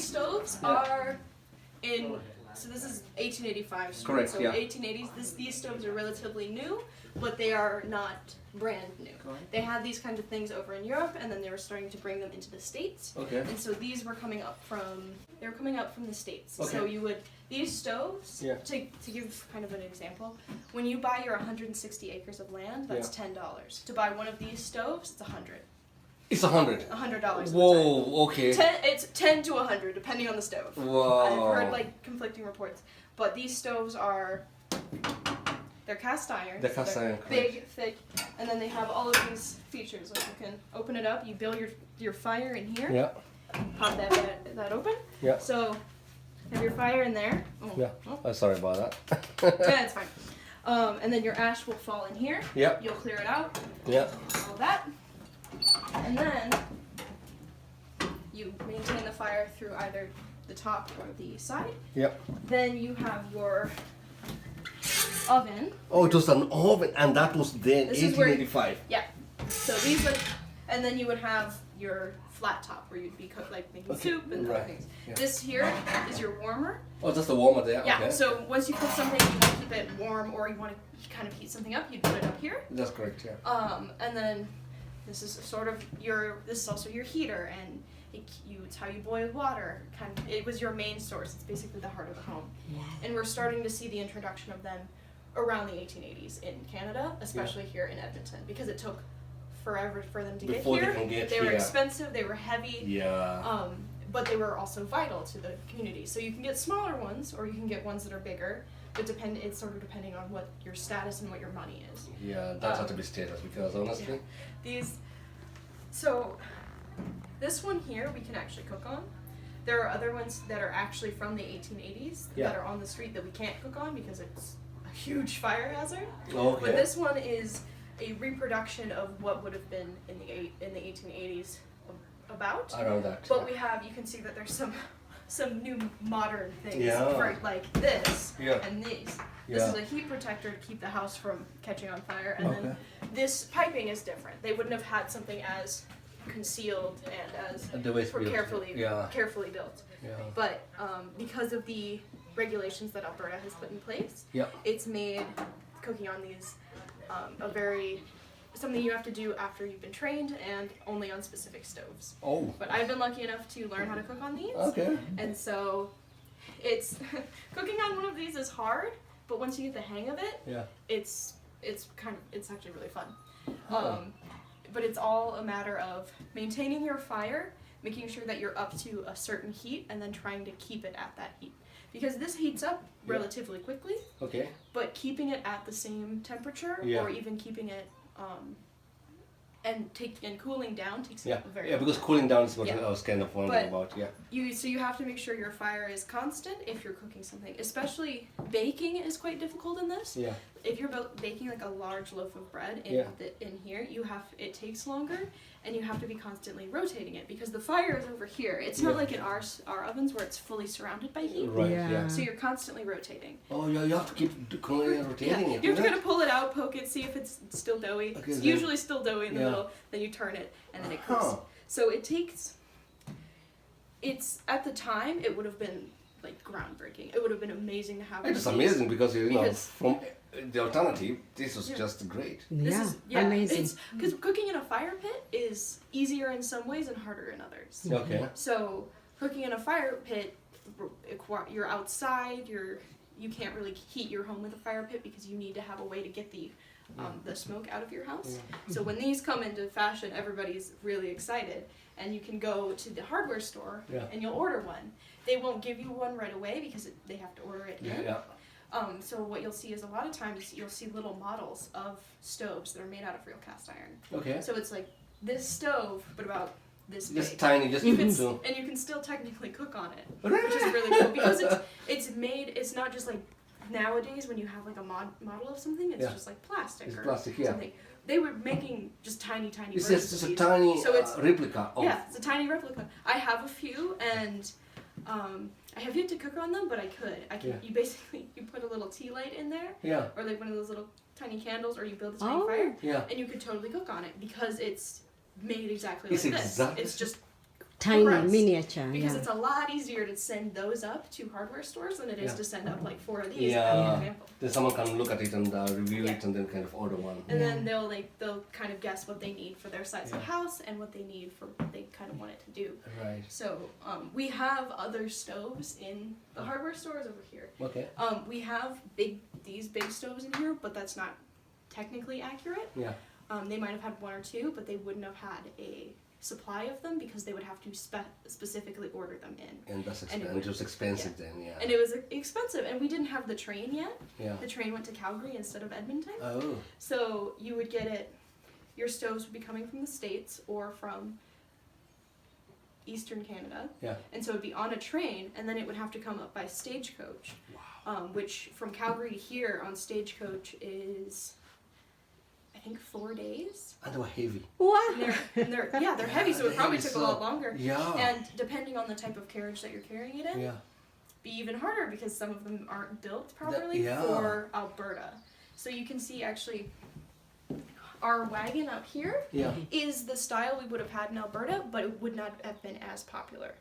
these stoves are in. So this is 1885. Correct, So yeah. 1880s. These stoves are relatively new, but they are not brand new. They had these kinds of things over in Europe, and then they were starting to bring them into the States. Okay. And so these were coming up from the States. Okay. So these stoves, Yeah. to give kind of an example, when you buy your 160 acres of land, that's $10. To buy one of these stoves, it's $100. It's $100. $100. Whoa, okay. It's 10 to 100 depending on the stove. Wow. I've heard like conflicting reports, but these stoves they're cast iron. They're cast iron, big, thick, and then they have all of these features. Like you can open it up, you build your fire in here. Yeah. Pop that open. Yeah. So you have your fire in there. Oh. Yeah. Oh. Sorry about that. Yeah, it's fine. And then your ash will fall in here. Yeah. You'll clear it out. Yeah. All that. And then you maintain the fire through either the top or the side. Yep. Then you have your oven. Oh, it was an oven, and that was then This is where- 1885. Yeah. So and then you would have your flat top where you'd be making soup and other right. things. Yeah. This here is your warmer. Oh, just the warmer there. Yeah. Okay. So once you cook something, you want to keep it warm, or you want to kind of heat something up, you put it up here. That's correct. Yeah. And then this is this is also your heater, and it's how you boil water. It was your main source. It's basically the heart of the home. Yeah. And we're starting to see the introduction of them around the 1880s in Canada, especially here in Edmonton, because it took forever for them to Before get here. they can get they were here. expensive, they were heavy, Yeah. but they were also vital to the community. So you can get smaller ones, or you can get ones that are bigger. But it's sort of depending on what your status and what your money is. Yeah, that's had to be status because honestly. Yeah. So this one here we can actually cook on. There are other ones that are actually from the 1880s that are on the street that we can't cook on because it's a huge fire hazard. Okay. But this one is a reproduction of what would have been in the 1880s about. Around that. But you can see that there's some new modern things Yeah. for like this Yeah. and these. Yeah. This is a heat protector to keep the house from catching on fire, and then Okay. this piping is different. They wouldn't have had something as concealed and as And the way it's built. carefully built. Yeah. But because of the regulations that Alberta has put in place, Yeah. it's made cooking on these something you have to do after you've been trained and only on specific stoves. Oh. But I've been lucky enough to learn how to cook on these. Okay. And so it's cooking on one of these is hard, but once you get the hang of it, Yeah. it's actually really fun. But it's all a matter of maintaining your fire, making sure that you're up to a certain heat, and then trying to keep it at that heat. Because this heats up relatively quickly, Okay. but keeping it at the same temperature, Yeah. or even keeping it and cooling down takes Yeah. a very Yeah, long because time. cooling down is what Yeah. I was kind of wondering But- about. Yeah. So you have to make sure your fire is constant if you're cooking something. Especially baking is quite difficult in this. Yeah. If you're baking like a large loaf of bread in here, it takes longer, and you have to be constantly rotating it because the fire is over here. It's not like in our ovens where it's fully surrounded by heat. Right. Yeah. Yeah. So you're constantly rotating. Oh, yeah. You have to keep rotating it. You have to isn't kind of pull it out, poke it, see if it's still doughy. Okay, It's then- usually still doughy in the middle. Then you turn it, and then it cooks. Huh. So it takes. At the time, it would have been like groundbreaking. It would have been amazing to have. It is one of these. amazing because Because- from the alternative, this was just great. This Yeah, is amazing. Because cooking in a fire pit is easier in some ways and harder in others. Okay. So cooking in a fire pit, you're outside. You can't really heat your home with a fire pit because you need to have a way to get the smoke out of your house. So when these come into fashion, everybody's really excited, and you can go to the hardware store and you'll order one. They won't give you one right away because they have to order it in. Yeah. So what you'll see is a lot of times you'll see little models of stoves that are made out of real cast iron. Okay. So it's like this stove, but about this big. Just tiny, just You can so. and you can still technically cook on it, which is really cool because it's made. It's not just like nowadays when you have like a model of something. It's just like plastic It's or plastic, yeah. something. They were making just tiny It's versions just of a these. tiny So it's replica of. yeah, it's a tiny replica. I have a few, and I have yet to cook on them, but I could. You basically put a little tea light in there, Yeah. or like one of those little tiny candles, or you build a tiny Oh. fire, Yeah. and you could totally cook on it because it's made exactly It's like exact- this. It's just tiny Correct. miniature. Because Yeah. it's a lot easier to send those up to hardware stores than it is Yeah. to send up like 4 of these, Yeah. for example. Then someone can look at it and review Yeah. it and then kind of order one. And then they'll kind of guess what they need for their size of Yeah. house and what they need for what they kind of want it to do. Right. So we have other stoves in the hardware stores over here. Okay. We have these big stoves in here, but that's not technically accurate. Yeah. They might have had 1 or 2, but they wouldn't have had a supply of them because they would have to specifically order them in. And that's And it it was expensive then, yeah. And it was expensive, and we didn't have the train yet. Yeah. The train went to Calgary instead of Edmonton. Oh. So you would get it, your stoves would be coming from the States or from Eastern Canada. Yeah. And so it would be on a train, and then it would have to come up by stagecoach. Wow. Which from Calgary to here on stagecoach is, I think, 4 days. And they were heavy. Wow. And they're heavy, so it they're probably heavy, took a so- lot longer. Yeah. And depending on the type of carriage that you're carrying it in, Yeah. be even harder because some of them aren't built properly yeah. for Alberta. So you can see actually our wagon out here Yeah. is the style we would have had in Alberta, but it would not have been as popular.